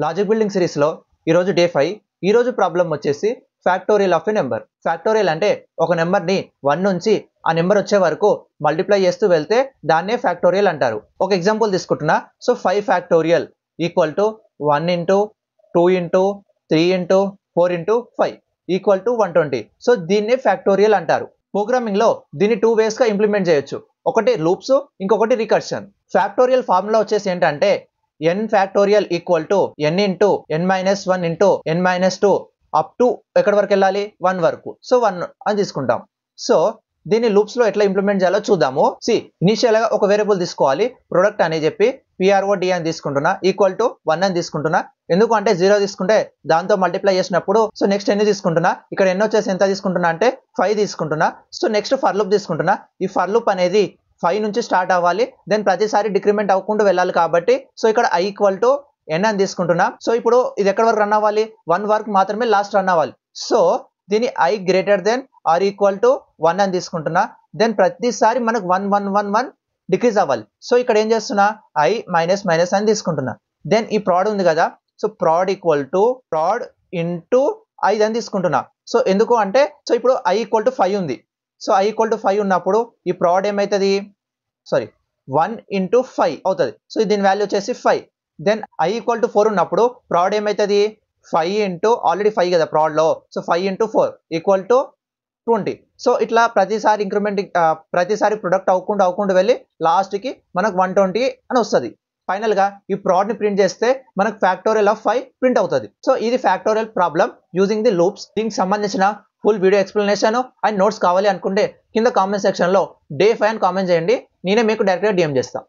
Logic building సిరీస్లో ఈరోజు day 5. ఈరోజు ప్రాబ్లం వచ్చేసి factorial of a number. Factorial అంటే ఒక నెంబర్ని 1 నుంచి ఆ నెంబర్ వచ్చే వరకు మల్టిప్లై చేస్తూ వెళ్తే దాన్నే ఫ్యాక్టోరియల్ అంటారు. ఒక ఎగ్జాంపుల్ తీసుకుంటున్నా. So 5 factorial equal to 1 into 2 into 3 into 4 into 5 equal to 120. So దీన్నే ఫ్యాక్టోరియల్ అంటారు. ప్రోగ్రామింగ్లో దీన్ని 2 వేస్గా ఇంప్లిమెంట్ చేయొచ్చు. ఒకటి లూప్స్, ఇంకొకటి రికర్షన్. ఫ్యాక్టోరియల్ ఫార్ములా వచ్చేసి ఏంటంటే n factorial equal to n into n-1 into n-2 up to ఎక్కడి వరకు వెళ్ళాలి, 1 వరకు. సో 1 అని తీసుకుంటాం. సో దీన్ని లూప్స్ లో ఎట్లా ఇంప్లిమెంట్ చేయాలో చూద్దాము. ఇనిషియల్ గా ఒక వేరియబుల్ తీసుకోవాలి, ప్రొడక్ట్ అని చెప్పి PROD అని తీసుకుంటున్నా, ఈక్వల్ టు 1 అని తీసుకుంటున్నా. ఎందుకు అంటే 0 తీసుకుంటే దాంతో మల్టిప్లై చేసినప్పుడు సో నెక్స్ట్ ఎన్ని తీసుకుంటున్నా, ఇక్కడ ఎన్ని వచ్చేసి ఎంత తీసుకుంటున్నా అంటే 5 తీసుకుంటున్నా. సో నెక్స్ట్ ఫర్ లూప్ తీసుకుంటున్నా. ఈ ఫర్ లూప్ అనేది 5 నుంచి స్టార్ట్ అవ్వాలి, దెన్ ప్రతిసారి డిక్రిమెంట్ అవ్వకుండా వెళ్ళాలి కాబట్టి సో ఇక్కడ i ఈక్వల్ టు n అని తీసుకుంటున్నా. సో ఇప్పుడు ఇది ఎక్కడి వరకు రన్ అవ్వాలి, 1 వరకు మాత్రమే లాస్ట్ రన్ అవ్వాలి. సో దీని i greater than or equal to 1 అని తీసుకుంటున్నా. దెన్ ప్రతిసారి మనకు 1 1 1 1 డిక్రీజ్ అవ్వాలి. సో ఇక్కడ ఏం చేస్తున్నా, i మైనస్ మైనస్ అని తీసుకుంటున్నా. దెన్ ఈ ప్రాడ్ ఉంది కదా, so proud equal to proud into 5 అని తీసుకుంటున్నా. సో ఎందుకు అంటే సో ఇప్పుడు i ఈక్వల్ టు 5 ఉంది. సో i ఈక్వల్ టు 5 ఉన్నప్పుడు ఈ ప్రాడ్ ఏమవుతుంది, 1 ఇంటూ 5 అవుతుంది. సో దీని వాల్యూ వచ్చేసి 5. దెన్ i ఈక్వల్ టు 4 ఉన్నప్పుడు ప్రాడ్ ఏమవుతుంది, 5 ఇంటూ ఆల్రెడీ 5 కదా ప్రాడ్లో, so 5 into 4 equal to 20. So ఇట్లా ప్రతిసారి ఇంక్రిమెంట్ ప్రతిసారి ప్రొడక్ట్ అవ్వకుండా వెళ్ళి లాస్ట్కి మనకు 120 అని వస్తుంది. ఫైనల్గా ఈ ప్రాడ్ని ప్రింట్ చేస్తే మనకు ఫ్యాక్టోరియల్ ఆఫ్ 5 ప్రింట్ అవుతుంది. సో ఇది factorial problem using the loops. దీనికి సంబంధించిన full video explanation and notes కావాలి అనుకుంటే కింద కామెంట్ సెక్షన్లో డే 5 అని కామెంట్ చేయండి, నేనే మీకు డైరెక్ట్గా DM చేస్తాను.